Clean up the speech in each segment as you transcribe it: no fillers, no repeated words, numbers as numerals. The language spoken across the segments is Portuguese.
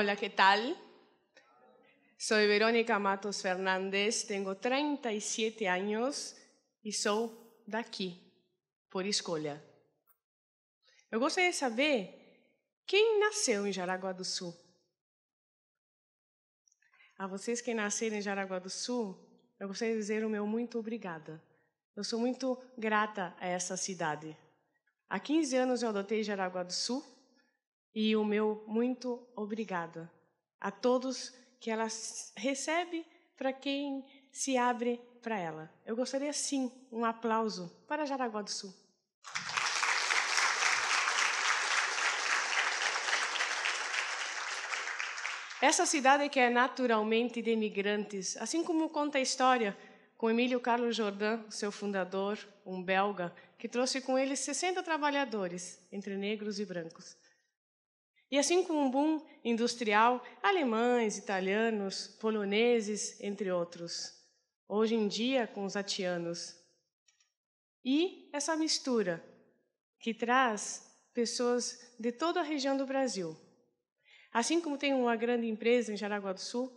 Hola, ¿qué tal? Soy Verónica Matos Fernández, tenho 37 anos e sou daqui, por escolha. Eu gostaria de saber quem nasceu em Jaraguá do Sul. A vocês que nasceram em Jaraguá do Sul, eu gostaria de dizer o meu muito obrigada. Eu sou muito grata a essa cidade. Há 15 anos eu adotei Jaraguá do Sul e o meu muito obrigada a todos que ela recebe para quem se abre para ela. Eu gostaria, sim, um aplauso para Jaraguá do Sul. Essa cidade que é naturalmente de imigrantes, assim como conta a história com Emílio Carlos Jordan, seu fundador, um belga, que trouxe com ele 60 trabalhadores, entre negros e brancos. E assim como um boom industrial, alemães, italianos, poloneses, entre outros. Hoje em dia, com os haitianos. E essa mistura que traz pessoas de toda a região do Brasil. Assim como tem uma grande empresa em Jaraguá do Sul,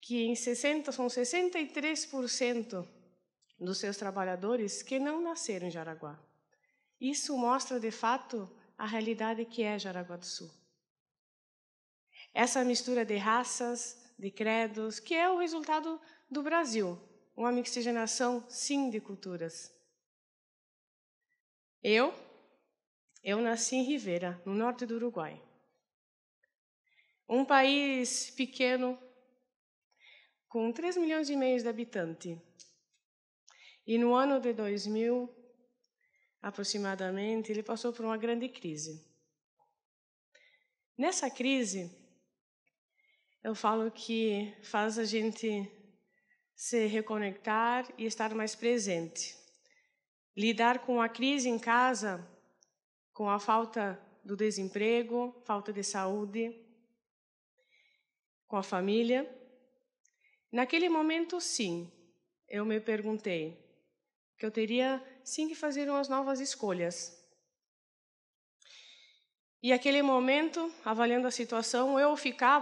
que são 63% dos seus trabalhadores que não nasceram em Jaraguá. Isso mostra, de fato, a realidade que é Jaraguá do Sul. Essa mistura de raças, de credos, que é o resultado do Brasil, uma miscigenação, sim, de culturas. Eu nasci em Rivera, no norte do Uruguai. Um país pequeno, com 3,5 milhões de habitantes. E no ano de 2000, aproximadamente, ele passou por uma grande crise. Nessa crise, eu falo que faz a gente se reconectar e estar mais presente. Lidar com a crise em casa, com a falta do desemprego, falta de saúde, com a família. Naquele momento, sim, eu me perguntei que eu teria, sim, que fazer umas novas escolhas. E naquele momento, avaliando a situação, eu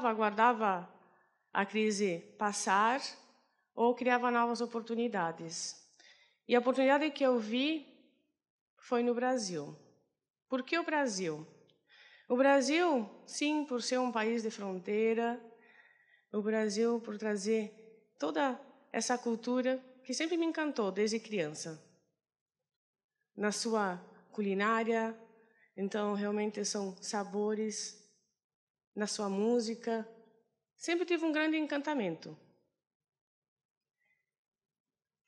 aguardava a crise passar ou criava novas oportunidades. E a oportunidade que eu vi foi no Brasil. Por que o Brasil? O Brasil, sim, por ser um país de fronteira, o Brasil por trazer toda essa cultura que sempre me encantou desde criança. Na sua culinária, então realmente são sabores, na sua música, sempre tive um grande encantamento.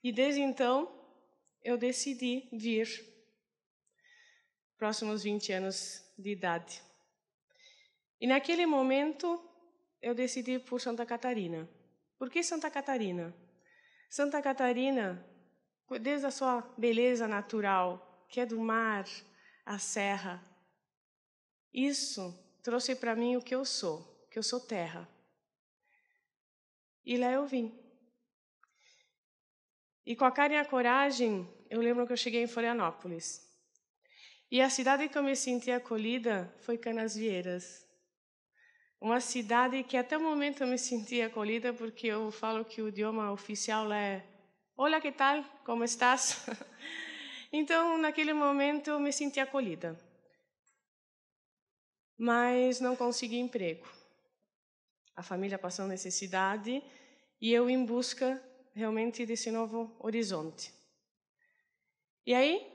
E desde então, eu decidi vir, próximos 20 anos de idade. E naquele momento, eu decidi por Santa Catarina. Por que Santa Catarina? Santa Catarina, desde a sua beleza natural, que é do mar, a serra, isso trouxe para mim o que eu sou terra. E lá eu vim. E com a cara e a coragem, eu lembro que eu cheguei em Florianópolis. E a cidade que eu me senti acolhida foi Canasvieiras. Uma cidade que até o momento eu me senti acolhida porque eu falo que o idioma oficial lá é Hola, ¿qué tal? Como estás? Então, naquele momento eu me senti acolhida. Mas não consegui emprego. A família passando necessidade e eu em busca realmente desse novo horizonte. E aí,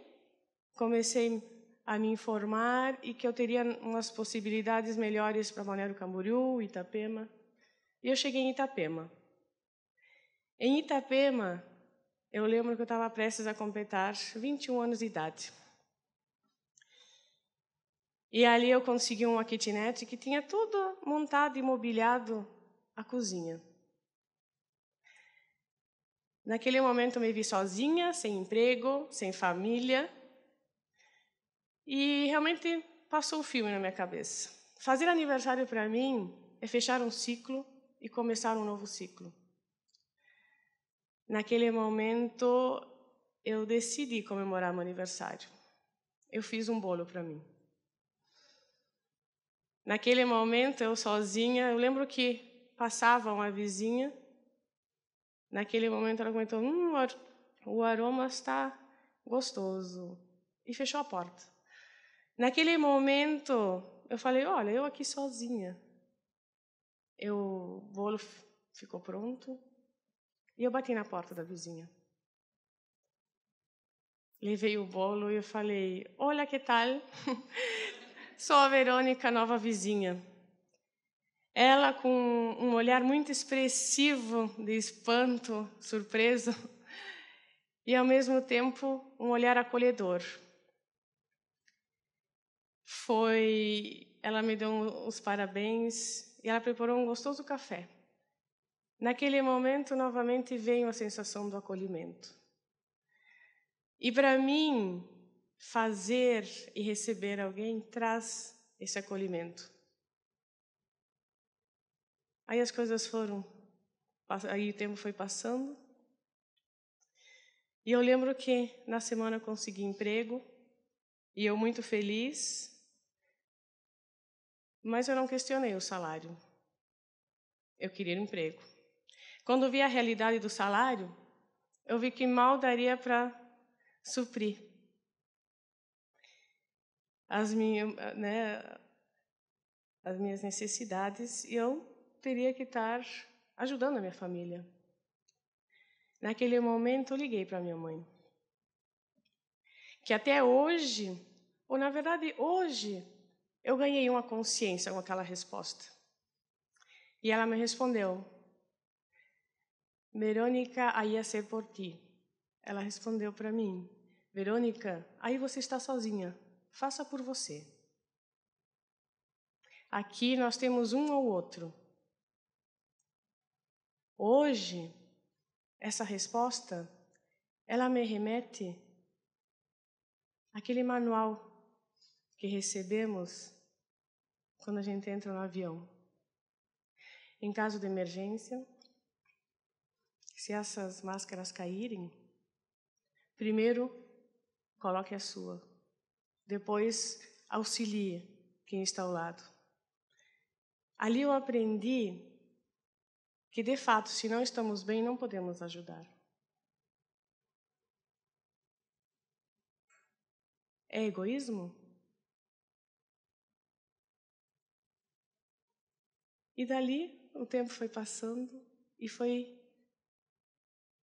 comecei a me informar e que eu teria umas possibilidades melhores para Balneário Camboriú, Itapema. E eu cheguei em Itapema. Em Itapema, eu lembro que eu estava prestes a completar 21 anos de idade. E ali eu consegui uma kitnet que tinha tudo montado e mobiliado a cozinha. Naquele momento eu me vi sozinha, sem emprego, sem família. E realmente passou o filme na minha cabeça. Fazer aniversário para mim é fechar um ciclo e começar um novo ciclo. Naquele momento, eu decidi comemorar meu aniversário. Eu fiz um bolo para mim. Naquele momento, eu sozinha, eu lembro que passava uma vizinha. Naquele momento, ela comentou, o aroma está gostoso. E fechou a porta. Naquele momento, eu falei, olha, eu aqui sozinha. O bolo ficou pronto. E eu bati na porta da vizinha. Levei o bolo e eu falei, olha que tal? Sou a Verônica, nova vizinha. Ela, com um olhar muito expressivo de espanto, surpreso, e ao mesmo tempo um olhar acolhedor. Ela me deu os parabéns e ela preparou um gostoso café. Naquele momento, novamente, veio a sensação do acolhimento. E para mim, fazer e receber alguém traz esse acolhimento. Aí as coisas aí o tempo foi passando. E eu lembro que na semana eu consegui emprego, e eu muito feliz, mas eu não questionei o salário. Eu queria um emprego. Quando vi a realidade do salário, eu vi que mal daria para suprir as minhas necessidades, e eu teria que estar ajudando a minha família. Naquele momento, eu liguei para minha mãe, que até hoje, ou na verdade hoje, eu ganhei uma consciência com aquela resposta. E ela me respondeu, Verônica, aí ia ser por ti. Ela respondeu para mim, Verônica, aí você está sozinha, faça por você. Aqui nós temos um ao outro. Hoje, essa resposta, ela me remete àquele manual que recebemos quando a gente entra no avião. Em caso de emergência, se essas máscaras caírem, primeiro coloque a sua, depois auxilie quem está ao lado. Ali eu aprendi que, de fato, se não estamos bem, não podemos ajudar. É egoísmo? E dali o tempo foi passando e foi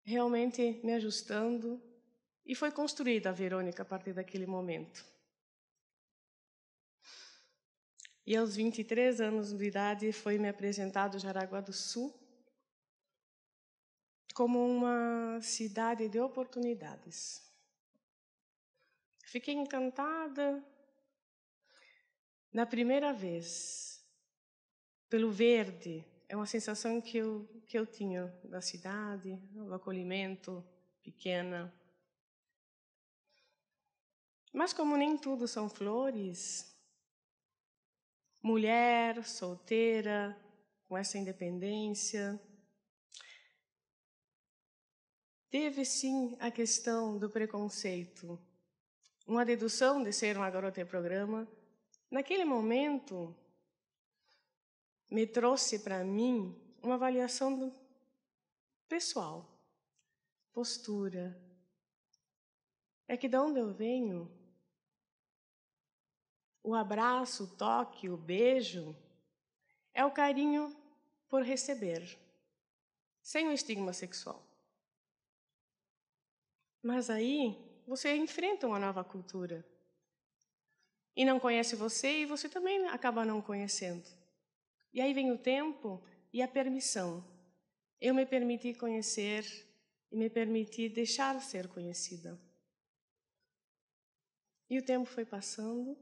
realmente me ajustando, e foi construída a Verônica a partir daquele momento. E aos 23 anos de idade foi me apresentado Jaraguá do Sul como uma cidade de oportunidades. Fiquei encantada na primeira vez pelo verde. É uma sensação que eu tinha da cidade, do acolhimento, pequena. Mas como nem tudo são flores, mulher, solteira, com essa independência, teve sim a questão do preconceito. Uma dedução de ser uma garota de programa, naquele momento, me trouxe para mim uma avaliação pessoal, postura. É que de onde eu venho, o abraço, o toque, o beijo, é o carinho por receber, sem o estigma sexual. Mas aí você enfrenta uma nova cultura. E não conhece você, e você também acaba não conhecendo. E aí vem o tempo e a permissão. Eu me permiti conhecer e me permiti deixar ser conhecida. E o tempo foi passando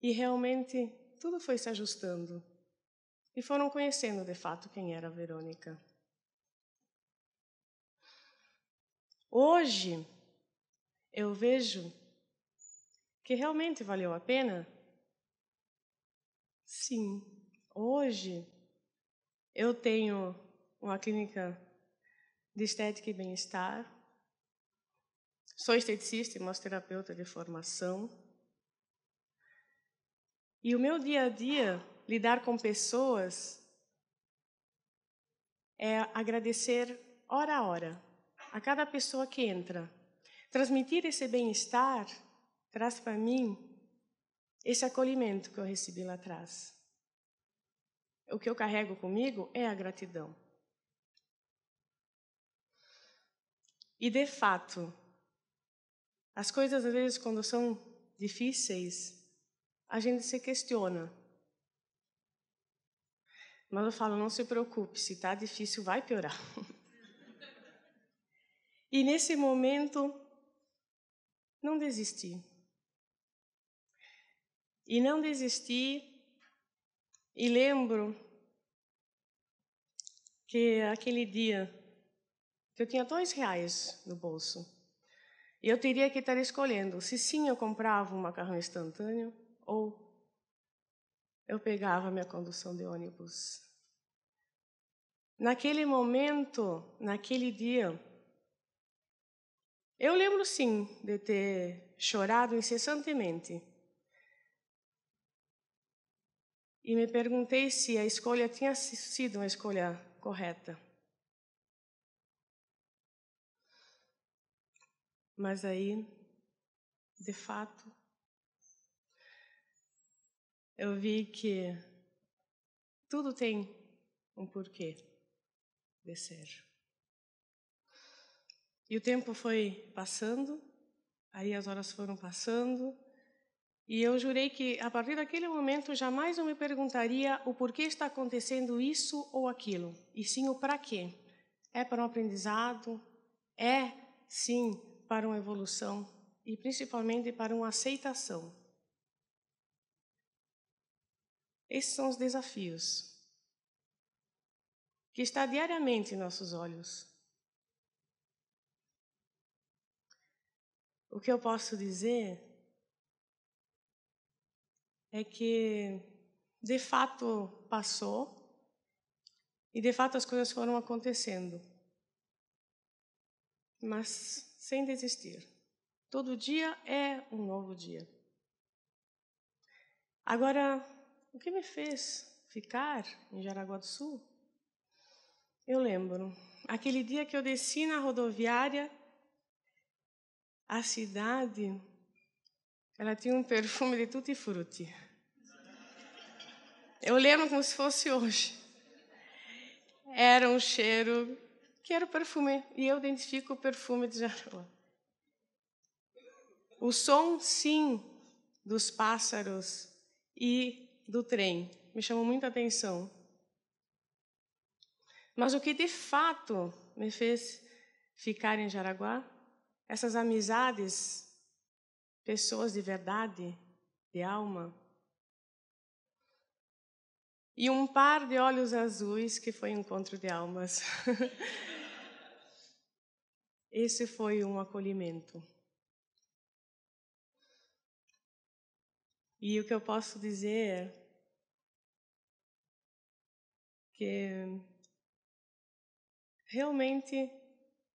e realmente tudo foi se ajustando. E foram conhecendo de fato quem era a Verônica. Hoje, eu vejo que realmente valeu a pena. Sim, hoje eu tenho uma clínica de estética e bem-estar. Sou esteticista e massoterapeuta de formação. E o meu dia a dia, lidar com pessoas, é agradecer hora a hora, a cada pessoa que entra. Transmitir esse bem-estar traz para mim esse acolhimento que eu recebi lá atrás. O que eu carrego comigo é a gratidão. E, de fato, as coisas, às vezes, quando são difíceis, a gente se questiona. Mas eu falo, não se preocupe, se está difícil, vai piorar. E, nesse momento, não desisti. E não desisti, e lembro que aquele dia que eu tinha R$2 no bolso, e eu teria que estar escolhendo se sim eu comprava um macarrão instantâneo ou eu pegava a minha condução de ônibus. Naquele momento, naquele dia, eu lembro sim de ter chorado incessantemente. E me perguntei se a escolha tinha sido uma escolha correta. Mas aí, de fato, eu vi que tudo tem um porquê de ser. E o tempo foi passando, aí as horas foram passando, e eu jurei que, a partir daquele momento, jamais eu me perguntaria o porquê está acontecendo isso ou aquilo, e sim o para quê. É para um aprendizado, é, sim, para uma evolução, e principalmente para uma aceitação. Esses são os desafios que estão diariamente em nossos olhos. O que eu posso dizer é que, de fato, passou e, de fato, as coisas foram acontecendo. Mas sem desistir. Todo dia é um novo dia. Agora, o que me fez ficar em Jaraguá do Sul? Eu lembro, aquele dia que eu desci na rodoviária, a cidade, ela tinha um perfume de tutti-frutti. Eu lembro como se fosse hoje. Era um cheiro que era o perfume, e eu identifico o perfume de Jaraguá. O som, sim, dos pássaros e do trem me chamou muita atenção. Mas o que de fato me fez ficar em Jaraguá, essas amizades, pessoas de verdade, de alma, e um par de olhos azuis que foi um encontro de almas. Esse foi um acolhimento. E o que eu posso dizer é que realmente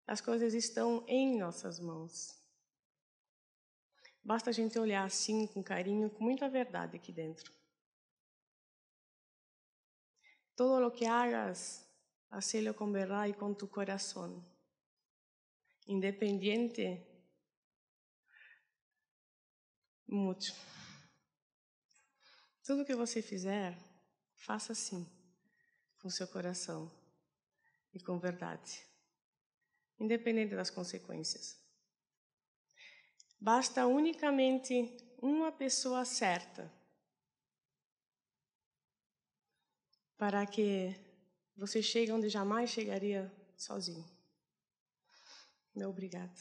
as coisas estão em nossas mãos. Basta a gente olhar assim, com carinho, com muita verdade aqui dentro. Todo lo que hagas, hacelo con verdad y con tu corazón. Independiente, mucho. Tudo que você fizer, faça assim, com seu coração e com verdade. Independente das consequências. Basta unicamente uma pessoa certa para que você chegue onde jamais chegaria sozinho. Meu obrigado.